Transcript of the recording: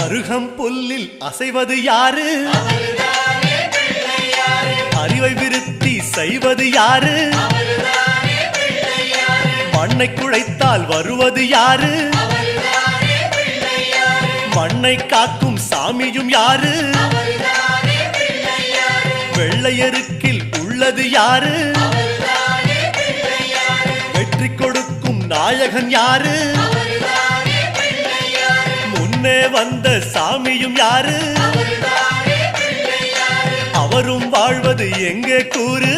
அருகம் புல்லில் அசைவது யாரு? அறிவை விருத்தி செய்வது யாரு? மண்ணை குழைத்தால் வருவது யாரு? மண்ணை காக்கும் சாமியும் யாரு? வெள்ளையருக்கில் உள்ளது யாரு? வெற்றி கொடுக்கும் நாயகன் யாரு? முன்னே வந்த சாமியும் யாரு? அவரும் வாழ்வது எங்கே கூறு?